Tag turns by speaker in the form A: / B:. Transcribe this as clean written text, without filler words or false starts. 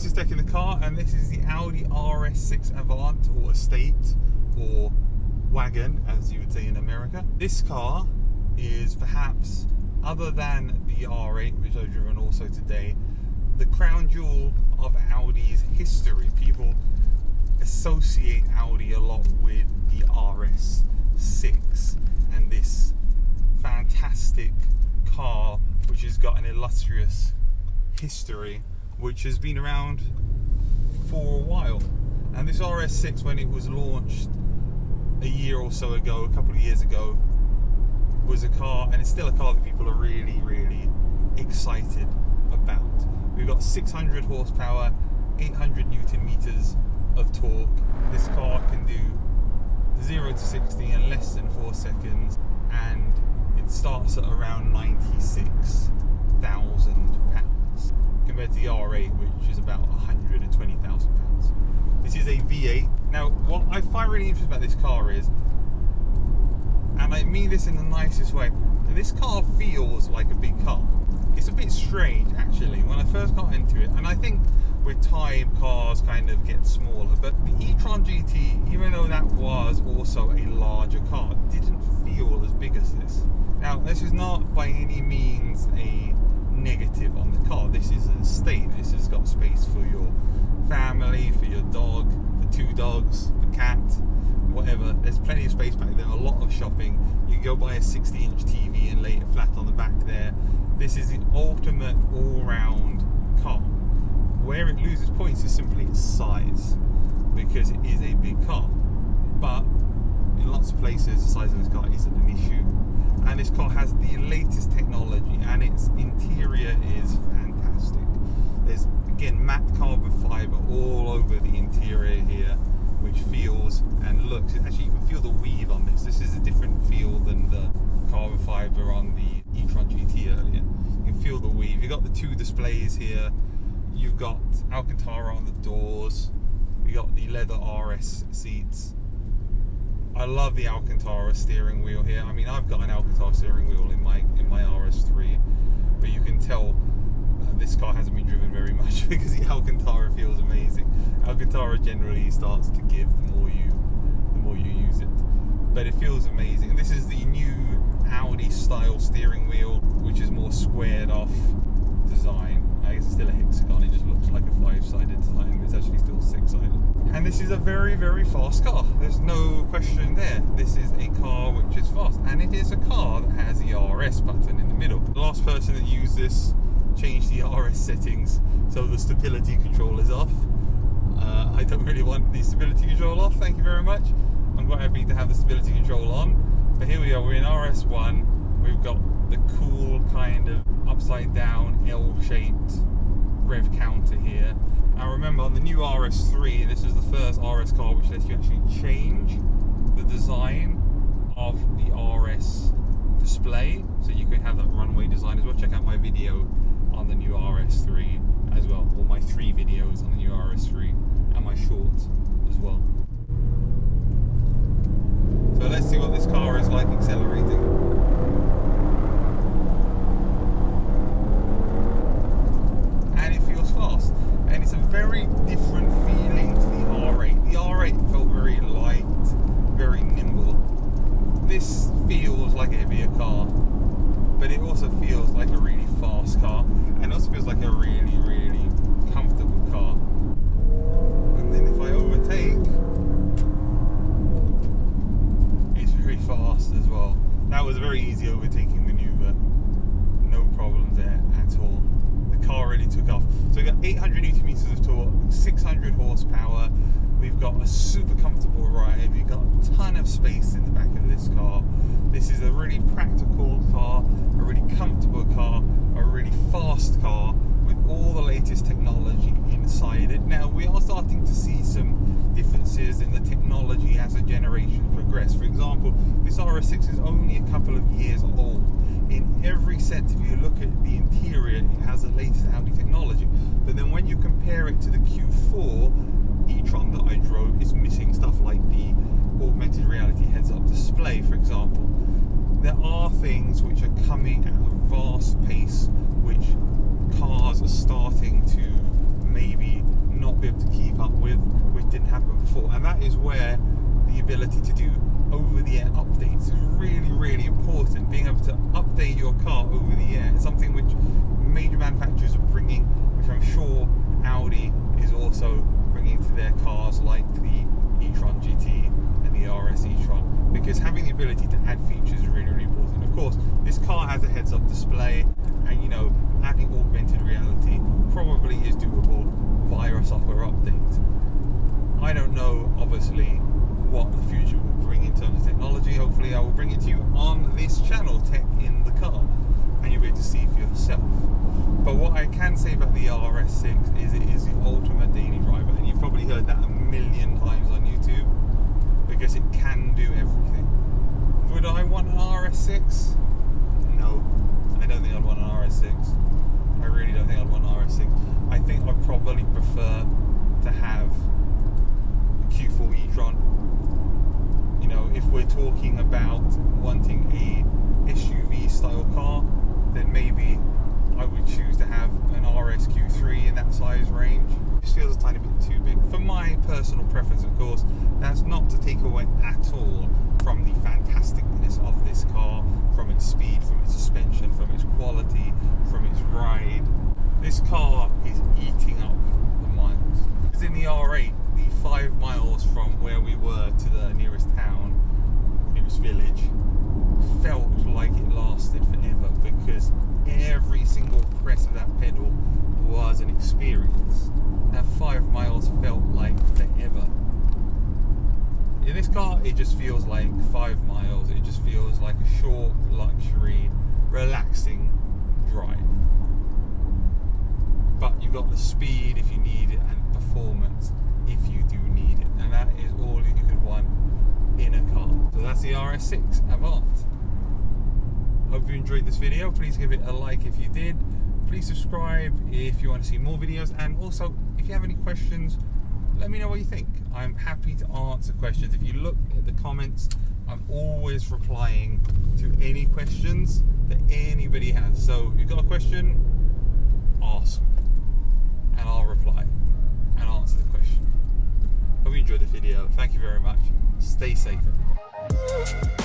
A: this is taking the car, and this is the Audi RS6 Avant, or Estate, or wagon, as you would say in America. This car is perhaps, other than the R8, which I've driven also today, the crown jewel of Audi's history. People associate Audi a lot with the RS6 and this fantastic car which has got an illustrious history, which has been around for a while. And this RS6, when it was launched a year or so ago, a couple of years ago, was a car, and it's still a car that people are really, really excited about. We've got 600 horsepower, 800 Newton meters of torque. This car can do 0 to 60 in less than 4 seconds, and it starts at around £96,000 compared to the R8, which is about £120,000. This is a V8. Now, what I find really interesting about this car is, and I mean this in the nicest way, this car feels like a big car. It's a bit strange, actually, when I first got into it, and I think with time cars kind of get smaller, but the e-tron GT, even though that was also a larger car, didn't feel as big as this. Now, this is not by any means a negative on the car. This is an estate. This has got space for your family, for your dog, for 2 dogs, a cat, whatever. There's plenty of space back there, a lot of shopping. You can go buy a 60-inch TV and lay it flat on the back there. This is the ultimate all-round car. Where it loses points is simply its size, because it is a big car. But in lots of places, the size of this car isn't an issue. And this car has the latest technology, and its interior is fantastic. There's, again, matte carbon fiber all over the interior here, which feels and looks, actually you can feel the weave on this. This is a different feel than the carbon fiber on the e-tron GT earlier. You can feel the weave. You've got the 2 displays here. You've got Alcantara on the doors. We got the leather RS seats. I love the Alcantara steering wheel here. I mean, I've got an Alcantara steering wheel in my RS3, but you can tell this car hasn't been driven very much because the Alcantara feels amazing. Alcantara generally starts to give the more you use it, but it feels amazing. This is the new Audi style steering wheel, which is more squared off design. I guess it's still a hexagon, it just looks like a 5-sided design, but it's actually still 6-sided. And this is a very, very fast car. There's no question there. This is a car which is fast, and it is a car that has the RS button in the middle. The last person that used this changed the RS settings so the stability control is off. I don't really want the stability control off, thank you very much. I'm quite happy to have the stability control on. But here we are, we're in RS1. We've got the cool kind of upside down L-shaped rev counter here. Now remember, on the new RS3, this is the first RS car which lets you actually change the design of the RS display, so you can have that runway design as well. Check out my video on the new RS3 as well, or my 3 videos on the new RS3, and my shorts as well. So let's see what this car is like accelerating. And it feels fast, and it's a very different feeling to the R8. The R8 felt very light, very nimble. This feels like it'd be a car, but it also feels like a really fast car, and also feels like a really, really comfortable car. And then if I overtake, it's very fast as well. That was a very easy overtaking maneuver, no problems there at all. The car really took off. So we've got 800 Newton meters of torque, 600 horsepower. We've got a super comfortable ride. We've got a ton of space in the back of this car. This is a really practical car, a really comfortable car, a really fast car with all the latest technology inside it. Now, we are starting to see some differences in the technology as the generations progress. For example, this RS6 is only a couple of years old. In every sense, if you look at the interior, it has the latest Audi technology. But then when you compare it to the Q4 e-tron that I drove, it's missing stuff like the augmented reality heads-up display, for example. There are things which are coming at a vast pace, which cars are starting to maybe not be able to keep up with, which didn't happen before. And that is where the ability to do over-the-air updates is really, really important. Being able to update your car over the air is something which major manufacturers are bringing, which I'm sure Audi is also bringing to their cars, like the e-tron GT and the RS e-tron, because having the ability to add features is really, really important. Of course, this car has a heads-up display, and you know, adding augmented reality probably is doable via a software update. I don't know, obviously, what the future will bring in terms of technology. Hopefully I will bring it to you on this channel, Tech in the Car, and you'll be able to see for yourself. But what I can say about the RS6 is it is the ultimate daily driver, and you've probably heard that a million times on YouTube, because it can do everything. Would I want an RS6? No, I don't think I'd want an RS6. I really don't think I'd want an RS6. I think I'd probably prefer to have a Q4 e-tron. You know, if we're talking about wanting a SUV style car, then maybe I would choose to have an RS Q3 in that size range. It just feels a tiny bit too big. For my personal preference, of course, that's not to take away at all from the fantasticness of this car, from its speed, from its suspension, from its quality, from its ride. This car is eating up the miles. Because in the R8, the 5 miles from where we were to the nearest town, nearest village, felt like it lasted forever, because every single press of that pedal was an experience. That 5 miles felt like forever. In this car, it just feels like 5 miles. It just feels like a short, luxury, relaxing drive. But you've got the speed if you need it, and performance if you do need it. And that is all you could want in a car. So that's the RS6 Avant. Hope you enjoyed this video. Please give it a like if you did. Please subscribe if you want to see more videos. And also, if you have any questions, let me know what you think. I'm happy to answer questions. If you look at the comments, I'm always replying to any questions that anybody has. So if you've got a question, ask, and I'll reply and answer the question. Hope you enjoyed the video. Thank you very much. Stay safe, everyone.